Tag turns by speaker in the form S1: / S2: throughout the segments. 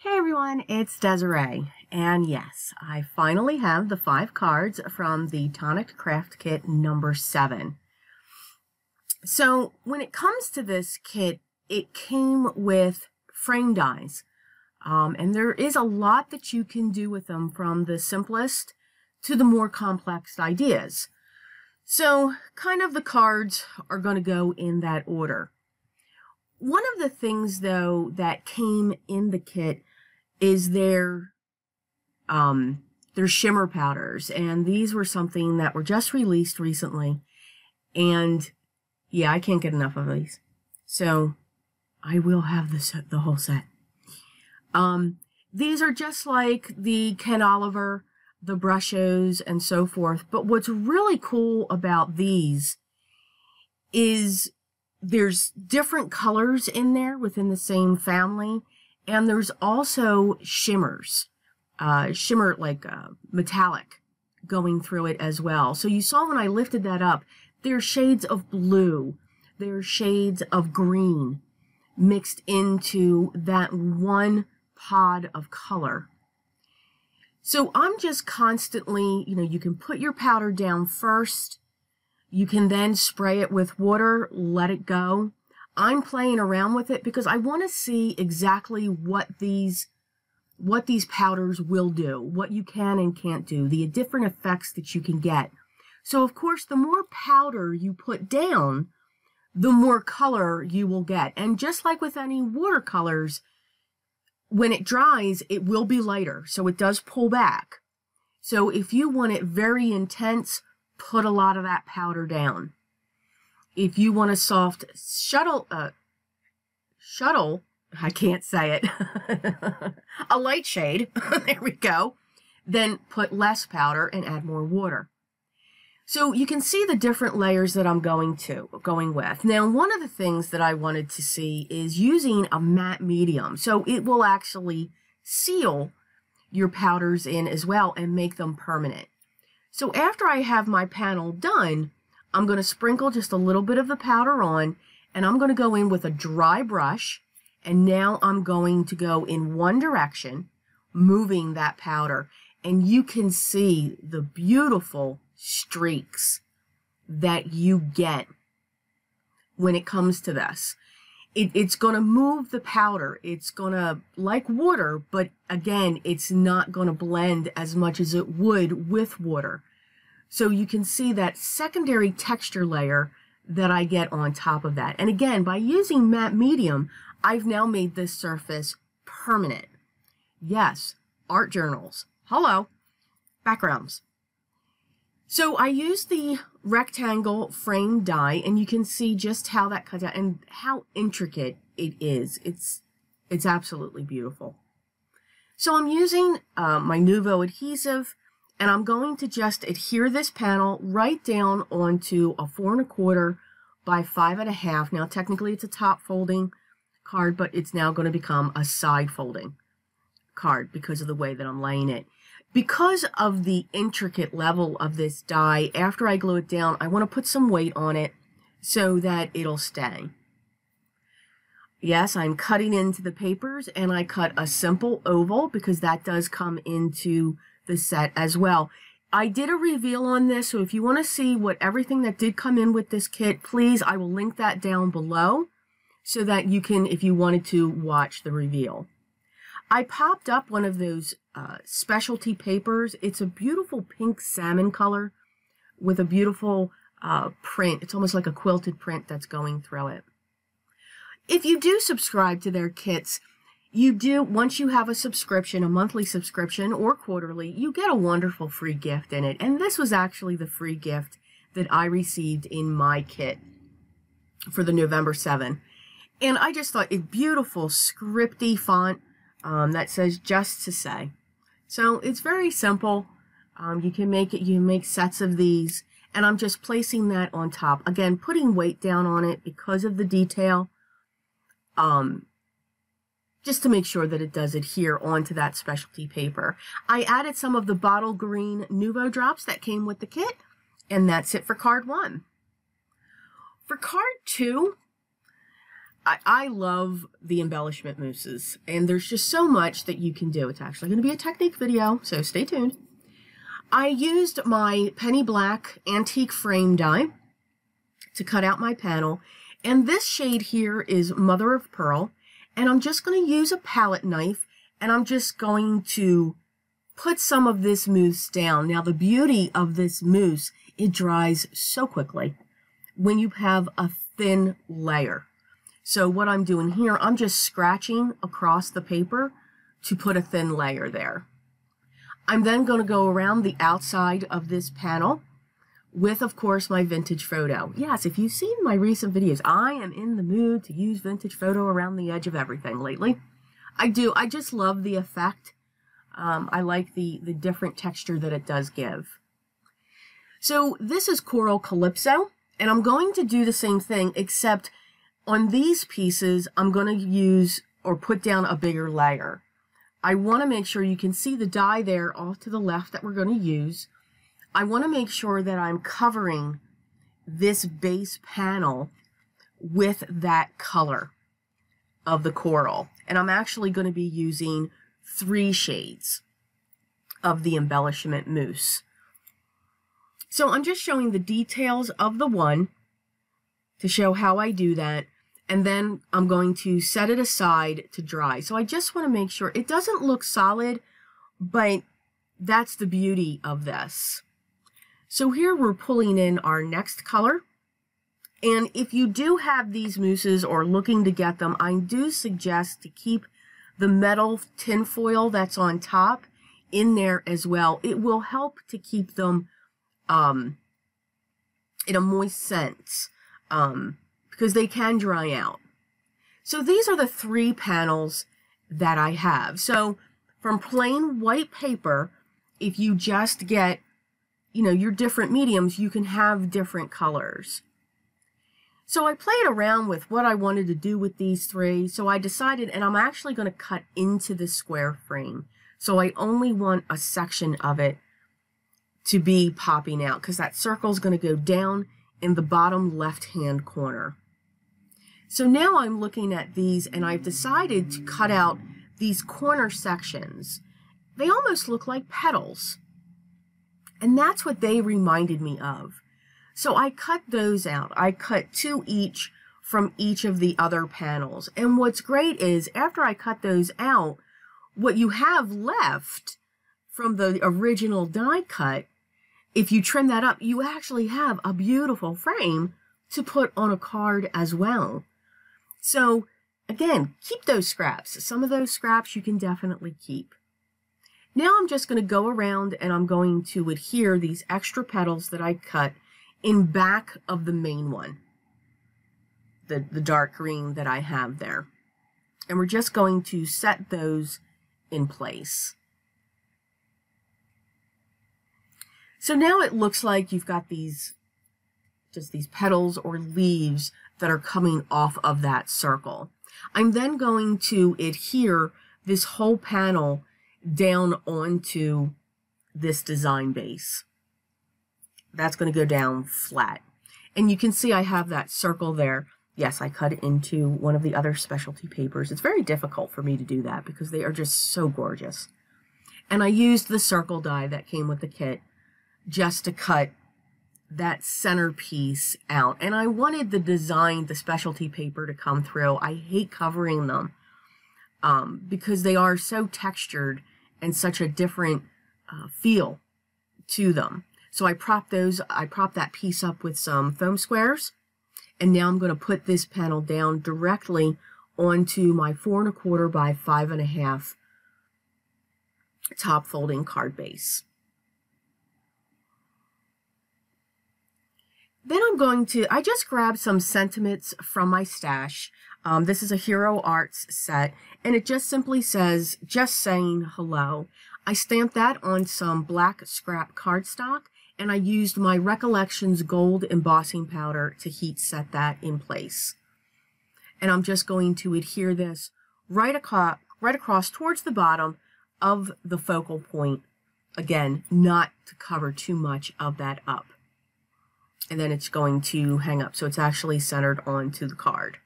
S1: Hey everyone, it's Desiree, and yes, I finally have the 5 cards from the Tonic Craft Kit number 7. So when it comes to this kit, it came with frame dies, and there is a lot that you can do with them, from the simplest to the more complex ideas. So kind of the cards are going to go in that order. One of the things though that came in the kit is their shimmer powders, and these were something that were just released recently, and yeah, I can't get enough of these, so I will have the whole set. These are just like the Ken Oliver, the Brushos, and so forth, but what's really cool about these is there's different colors in there within the same family. And there's also shimmers, shimmer like metallic going through it as well. So you saw when I lifted that up, there's shades of blue, there's shades of green mixed into that one pod of color. So I'm just constantly, you can put your powder down first. You can then spray it with water, let it go. I'm playing around with it because I want to see exactly what these powders will do, what you can and can't do, the different effects that you can get. So of course, the more powder you put down, the more color you will get. And just like with any watercolors, when it dries, it will be lighter, so it does pull back. So if you want it very intense, put a lot of that powder down. If you want a soft shuttle, I can't say it, a light shade, there we go, then put less powder and add more water. So you can see the different layers that I'm going with. Now, one of the things that I wanted to see is using a matte medium. So it will actually seal your powders in as well and make them permanent. So after I have my panel done, I'm going to sprinkle just a little bit of the powder on, and I'm going to go in with a dry brush, and now I'm going to go in one direction, moving that powder, and you can see the beautiful streaks that you get when it comes to this. It's going to move the powder. It's going to, like water, but again, it's not going to blend as much as it would with water. So you can see that secondary texture layer that I get on top of that. And again, by using matte medium, I've now made this surface permanent. Yes, art journals. Hello. Backgrounds. So I used the rectangle frame die, and you can see just how that cuts out and how intricate it is. It's absolutely beautiful. So I'm using my Nouveau Adhesive, and I'm going to just adhere this panel right down onto a 4 1/4 by 5 1/2. Now, technically it's a top folding card, but it's now going to become a side folding card because of the way that I'm laying it. Because of the intricate level of this die, after I glue it down, I want to put some weight on it so that it'll stay. Yes, I'm cutting into the papers, and I cut a simple oval because that does come into the set as well. I did a reveal on this, so if you want to see what everything that did come in with this kit, please, I will link that down below so that you can, if you wanted to, watch the reveal. I popped up one of those specialty papers. It's a beautiful pink salmon color with a beautiful print. It's almost like a quilted print that's going through it. If you do subscribe to their kits, you do, once you have a subscription, a monthly subscription or quarterly, you get a wonderful free gift in it. And this was actually the free gift that I received in my kit for the November 7. And I just thought it beautiful scripty font that says "Just to Say." So it's very simple. You can make sets of these, and I'm just placing that on top. Again, putting weight down on it because of the detail. Just to make sure that it does adhere onto that specialty paper. I added some of the bottle green Nouveau drops that came with the kit, and that's it for card 1. For card 2, I love the embellishment mousses, and there's just so much that you can do. It's actually going to be a technique video, so stay tuned. I used my penny black antique frame die to cut out my panel, and this shade here is Mother of Pearl, and I'm just going to use a palette knife, and I'm just going to put some of this mousse down. Now, the beauty of this mousse, it dries so quickly when you have a thin layer. So what I'm doing here, I'm just scratching across the paper to put a thin layer there. I'm then going to go around the outside of this panel with, of course, my vintage photo. Yes, if you've seen my recent videos, I am in the mood to use vintage photo around the edge of everything lately. I do. I just love the effect. I like the different texture that it does give. So this is Coral Calypso, and I'm going to do the same thing, except on these pieces, I'm going to use or put down a bigger layer. I want to make sure you can see the die there off to the left that we're going to use. I want to make sure that I'm covering this base panel with that color of the coral. And I'm actually going to be using 3 shades of the embellishment mousse. So I'm just showing the details of the one to show how I do that. And then I'm going to set it aside to dry. So I just want to make sure it doesn't look solid, but that's the beauty of this. So here we're pulling in our next color. And if you do have these mousses or looking to get them, I do suggest to keep the metal tin foil that's on top in there as well. It will help to keep them in a moist sense. Because they can dry out. So these are the 3 panels that I have. So from plain white paper, if you just get, you know, your different mediums, you can have different colors. So I played around with what I wanted to do with these 3. So I decided, and I'm actually going to cut into the square frame. So I only want a section of it to be popping out, because that circle is going to go down in the bottom left-hand corner. So now I'm looking at these, and I've decided to cut out these corner sections. They almost look like petals. And that's what they reminded me of. So I cut those out. I cut 2 each from each of the other panels. And what's great is, after I cut those out, what you have left from the original die cut, if you trim that up, you actually have a beautiful frame to put on a card as well. So again, keep those scraps. Some of those scraps you can definitely keep. Now I'm just going to go around and I'm going to adhere these extra petals that I cut in back of the main one, the dark green that I have there. And we're just going to set those in place. So now it looks like you've got these, just these petals or leaves that are coming off of that circle. I'm then going to adhere this whole panel down onto this design base. That's going to go down flat. And you can see I have that circle there. Yes, I cut it into one of the other specialty papers. It's very difficult for me to do that because they are just so gorgeous. And I used the circle die that came with the kit just to cut that centerpiece out. And I wanted the design, the specialty paper to come through. I hate covering them because they are so textured and such a different feel to them. So I propped that piece up with some foam squares. And now I'm going to put this panel down directly onto my 4 1/4 by 5 1/2 top folding card base. Then I'm going to, I just grabbed some sentiments from my stash. This is a Hero Arts set, and it just simply says, "Just saying hello." I stamped that on some black scrap cardstock, and I used my Recollections gold embossing powder to heat set that in place. And I'm just going to adhere this right across towards the bottom of the focal point. Again, not to cover too much of that up. And then it's going to hang up, so it's actually centered onto the card.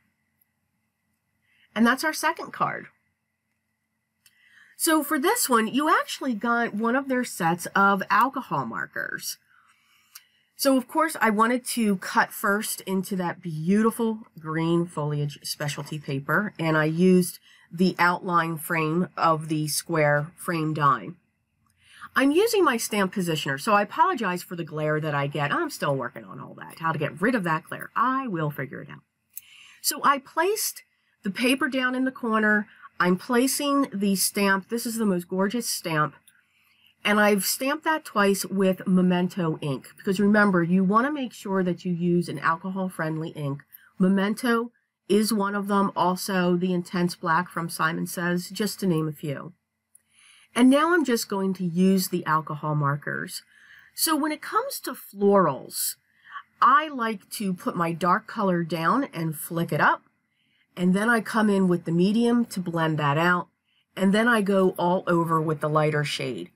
S1: And that's our second card. So for this one, you actually got one of their sets of alcohol markers. So of course I wanted to cut first into that beautiful green foliage specialty paper, and I used the outline frame of the square frame die. I'm using my stamp positioner, so I apologize for the glare that I get. I'm still working on all that, how to get rid of that glare. I will figure it out. So I placed the paper down in the corner. I'm placing the stamp. This is the most gorgeous stamp. And I've stamped that twice with Memento ink, because remember, you want to make sure that you use an alcohol-friendly ink. Memento is one of them, also the Intense Black from Simon Says, just to name a few. And now I'm just going to use the alcohol markers. So when it comes to florals, I like to put my dark color down and flick it up, and then I come in with the medium to blend that out, and then I go all over with the lighter shade.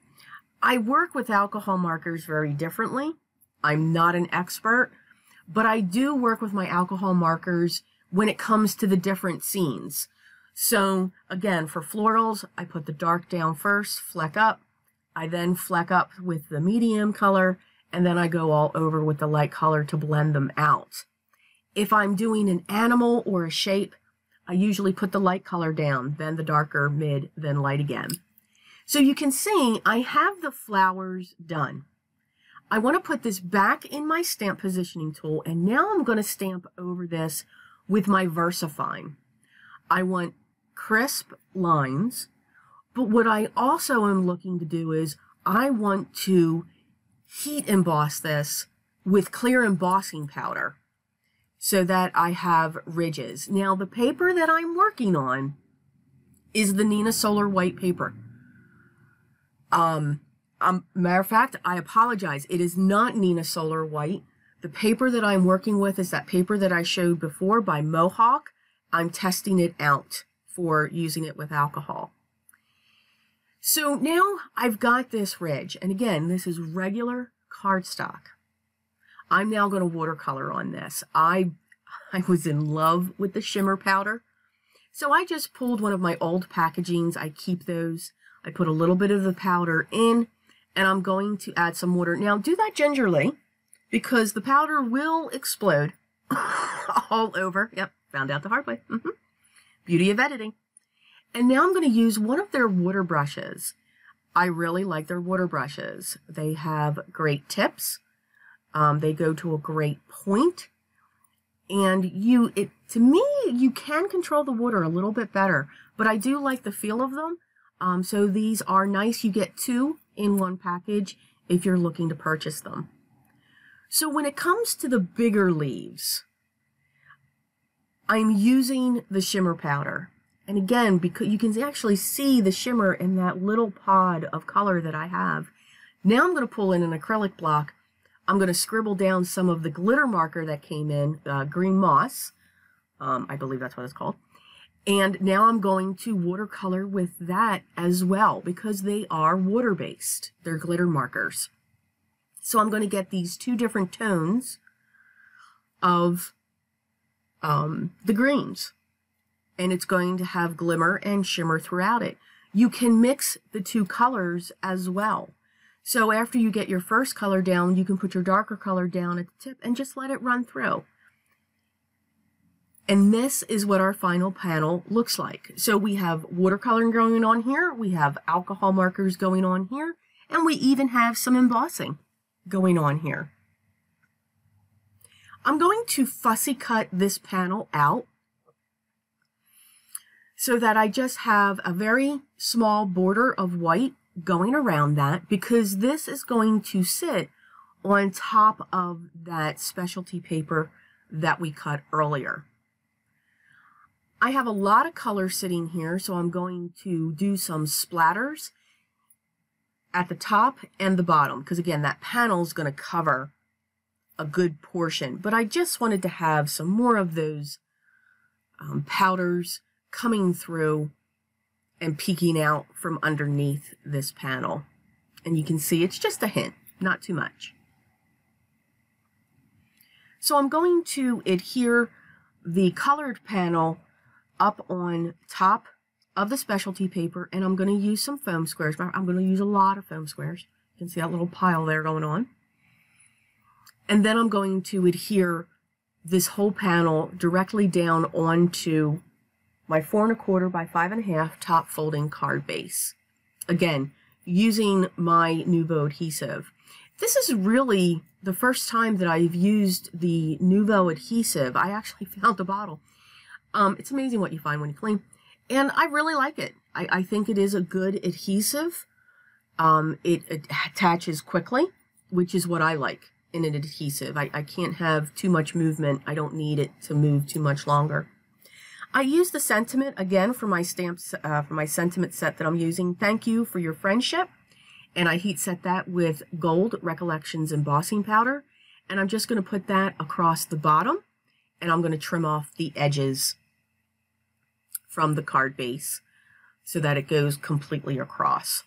S1: I work with alcohol markers very differently. I'm not an expert, but I do work with my alcohol markers when it comes to the different scenes. So again, for florals, I put the dark down first, fleck up. I then fleck up with the medium color, and then I go all over with the light color to blend them out. If I'm doing an animal or a shape, I usually put the light color down, then the darker, mid, then light again. So you can see I have the flowers done. I want to put this back in my stamp positioning tool, and now I'm going to stamp over this with my VersaFine. I want crisp lines, but what I also am looking to do is I want to heat emboss this with clear embossing powder so that I have ridges. Now the paper that I'm working on is the Nina Solar white paper. Matter of fact, I apologize. It is not Nina Solar white. The paper that I'm working with is that paper that I showed before by Mohawk. I'm testing it out for using it with alcohol. So now I've got this ridge, and again, this is regular cardstock. I'm now going to watercolor on this. I was in love with the shimmer powder, so I just pulled one of my old packagings. I keep those. I put a little bit of the powder in, and I'm going to add some water. Now do that gingerly, because the powder will explode all over. Yep, found out the hard way. Beauty of editing. And now I'm going to use one of their water brushes. I really like their water brushes. They have great tips. They go to a great point. And to me, you can control the water a little bit better. But I do like the feel of them. So these are nice. You get 2 in one package if you're looking to purchase them. So when it comes to the bigger leaves, I'm using the shimmer powder. And again, because you can actually see the shimmer in that little pod of color that I have. Now I'm going to pull in an acrylic block. I'm going to scribble down some of the glitter marker that came in, green moss. I believe that's what it's called. And now I'm going to watercolor with that as well, because they are water-based. They're glitter markers. So I'm going to get these 2 different tones of the greens, and it's going to have glimmer and shimmer throughout it. You can mix the 2 colors as well. So after you get your first color down, you can put your darker color down at the tip and just let it run through. And this is what our final panel looks like. So we have watercoloring going on here, we have alcohol markers going on here, and we even have some embossing going on here. I'm going to fussy cut this panel out so that I just have a very small border of white going around that, because this is going to sit on top of that specialty paper that we cut earlier. I have a lot of color sitting here, so I'm going to do some splatters at the top and the bottom, because again, that panel is going to cover a good portion, but I just wanted to have some more of those powders coming through and peeking out from underneath this panel. And you can see it's just a hint, not too much. So I'm going to adhere the colored panel up on top of the specialty paper, and I'm going to use some foam squares. I'm going to use a lot of foam squares. You can see that little pile there going on. And then I'm going to adhere this whole panel directly down onto my 4 1/4 by 5 1/2 top folding card base. Again, using my Nouveau Adhesive. This is really the first time that I've used the Nouveau Adhesive. I actually found a bottle. It's amazing what you find when you clean. And I really like it. I think it is a good adhesive. It attaches quickly, which is what I like in an adhesive. I can't have too much movement. I don't need it to move too much longer. I use the sentiment again for my stamps, for my sentiment set that I'm using. Thank you for your friendship. And I heat set that with Gold Recollections embossing powder. And I'm just going to put that across the bottom. And I'm going to trim off the edges from the card base so that it goes completely across.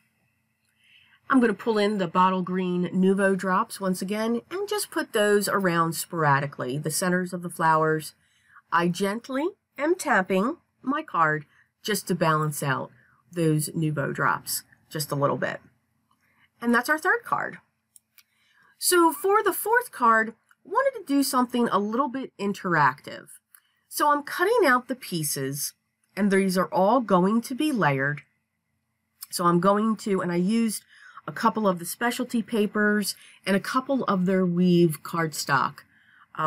S1: I'm going to pull in the bottle green Nouveau drops once again and just put those around sporadically, the centers of the flowers. I gently am tapping my card just to balance out those Nouveau drops just a little bit. And that's our third card. So for the fourth card, I wanted to do something a little bit interactive. So I'm cutting out the pieces, and these are all going to be layered. So I'm going to, and I used a couple of the specialty papers and a couple of their weave cardstock,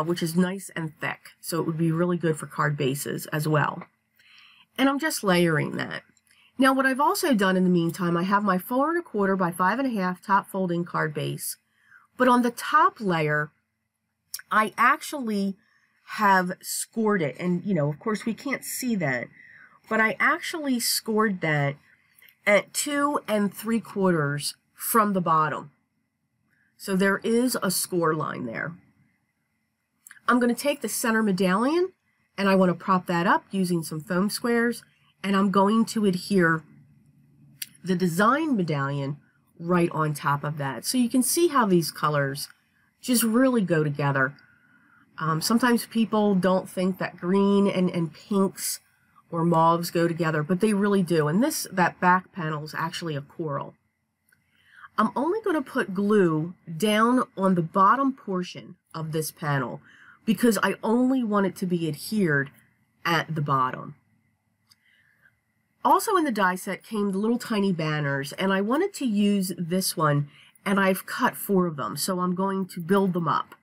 S1: which is nice and thick. So it would be really good for card bases as well. And I'm just layering that. Now what I've also done in the meantime, I have my 4 1/4 by 5 1/2 top folding card base. But on the top layer, I actually have scored it. And, you know, of course we can't see that. But I actually scored that at 2 3/4 from the bottom. So there is a score line there. I'm going to take the center medallion and I want to prop that up using some foam squares, and I'm going to adhere the design medallion right on top of that. So you can see how these colors just really go together. Sometimes people don't think that green and pinks or mauves go together, but they really do. And that back panel is actually a coral. I'm only going to put glue down on the bottom portion of this panel because I only want it to be adhered at the bottom. Also in the die set came the little tiny banners, and I wanted to use this one, and I've cut 4 of them, so I'm going to build them up.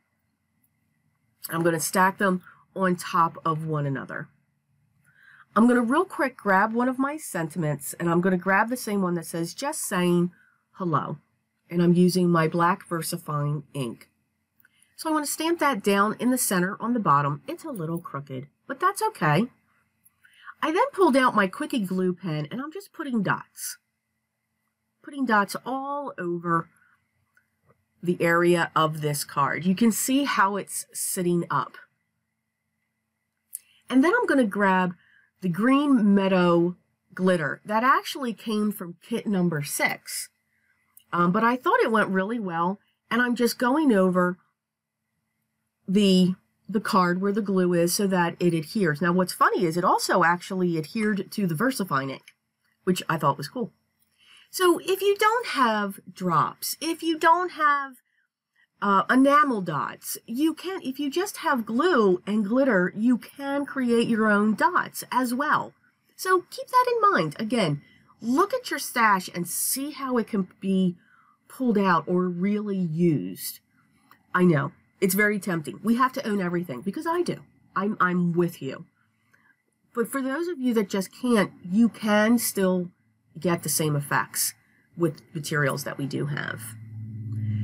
S1: I'm going to stack them on top of one another. I'm going to real quick grab one of my sentiments, and I'm going to grab the same one that says just saying hello, and I'm using my black VersaFine ink. So I want to stamp that down in the center on the bottom. It's a little crooked, but that's okay. I then pulled out my Quickie glue pen, and I'm just putting dots. Putting dots all over the area of this card. You can see how it's sitting up. And then I'm going to grab the green Meadow glitter. That actually came from kit number 6. But I thought it went really well, and I'm just going over the card where the glue is so that it adheres. Now what's funny is it also actually adhered to the VersaFine ink, which I thought was cool. So if you don't have drops, if you don't have enamel dots, you can, if you just have glue and glitter, you can create your own dots as well. So keep that in mind. Again, look at your stash and see how it can be pulled out or really used. I know. It's very tempting. We have to own everything because I do. I'm with you. But for those of you that just can't, you can still get the same effects with materials that we do have.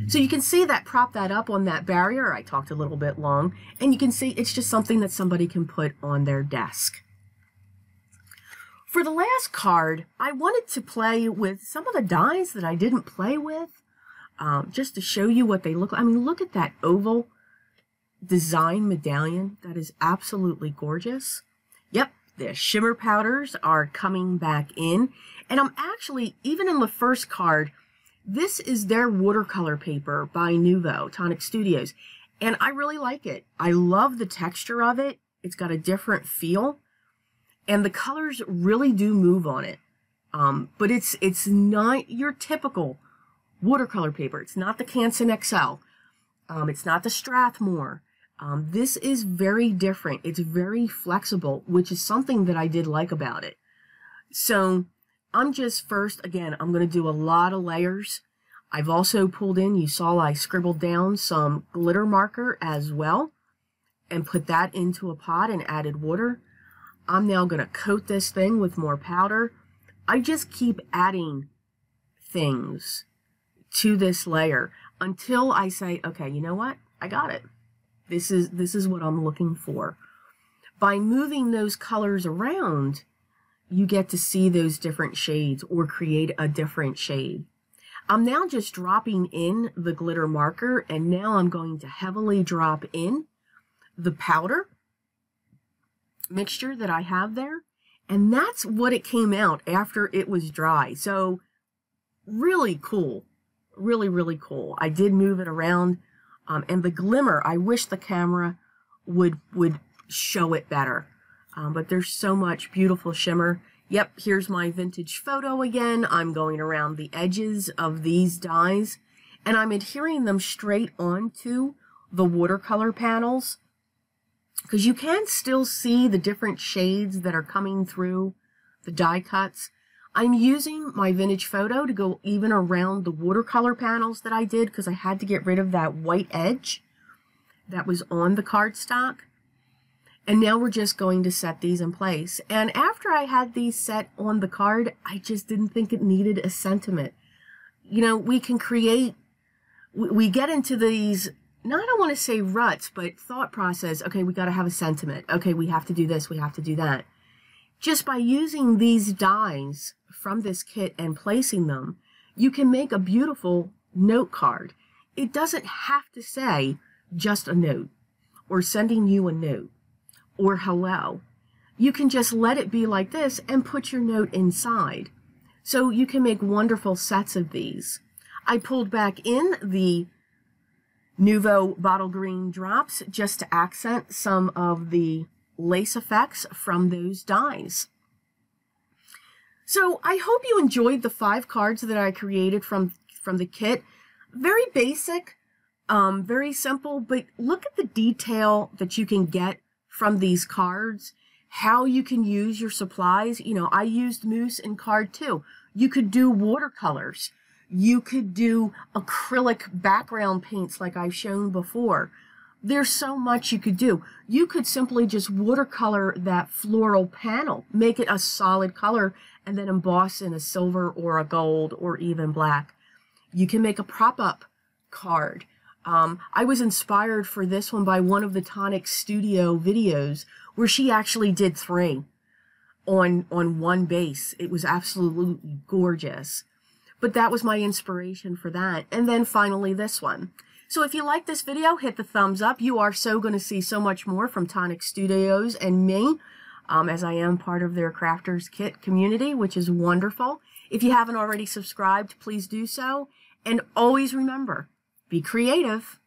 S1: So you can see that, prop that up on that barrier. I talked a little bit long, and you can see it's just something that somebody can put on their desk. For the last card, I wanted to play with some of the dies that I didn't play with. Just to show you what they look like. I mean, look at that oval design medallion. That is absolutely gorgeous. Yep, the Shimmer Powders are coming back in. And I'm actually, even in the first card, this is their watercolor paper by Nouveau, Tonic Studios. And I really like it. I love the texture of it. It's got a different feel. And the colors really do move on it. But it's not your typical watercolor paper. It's not the Canson XL. It's not the Strathmore. This is very different. It's very flexible, which is something that I did like about it. So I'm just first, again, I'm going to do a lot of layers. I've also pulled in, you saw I scribbled down some glitter marker as well and put that into a pot and added water. I'm now going to coat this thing with more powder. I just keep adding things to this layer until I say, okay, you know what? I got it. This is what I'm looking for. By moving those colors around, you get to see those different shades or create a different shade. I'm now just dropping in the glitter marker, and now I'm going to heavily drop in the powder mixture that I have there. And that's what it came out after it was dry. So really cool. Really, really cool. I did move it around. And the glimmer, I wish the camera would show it better. But there's so much beautiful shimmer. Yep, here's my vintage photo again. I'm going around the edges of these dies, and I'm adhering them straight onto the watercolor panels, because you can still see the different shades that are coming through the die cuts. I'm using my vintage photo to go even around the watercolor panels that I did, because I had to get rid of that white edge that was on the cardstock. And now we're just going to set these in place. And after I had these set on the card, I just didn't think it needed a sentiment. You know, we can create, we get into these, not I don't want to say ruts, but thought process. Okay, we got to have a sentiment. Okay, we have to do this, we have to do that. Just by using these dies from this kit and placing them, you can make a beautiful note card. It doesn't have to say just a note or sending you a note or hello. You can just let it be like this and put your note inside. So you can make wonderful sets of these. I pulled back in the Nouveau bottle green drops just to accent some of the lace effects from those dies. So I hope you enjoyed the 5 cards that I created from the kit. Very basic, very simple, but look at the detail that you can get from these cards, how you can use your supplies. You know, I used mousse in card 2. You could do watercolors. You could do acrylic background paints like I've shown before. There's so much you could do. You could simply just watercolor that floral panel, make it a solid color, and then emboss in a silver or a gold or even black. You can make a prop-up card. I was inspired for this one by one of the Tonic studio videos where she actually did 3 on one base. It was absolutely gorgeous. But that was my inspiration for that. And then finally this one. So if you like this video, hit the thumbs up. You are so going to see so much more from Tonic Studios and me, as I am part of their Crafters Kit community, which is wonderful. If you haven't already subscribed, please do so. And always remember, be creative.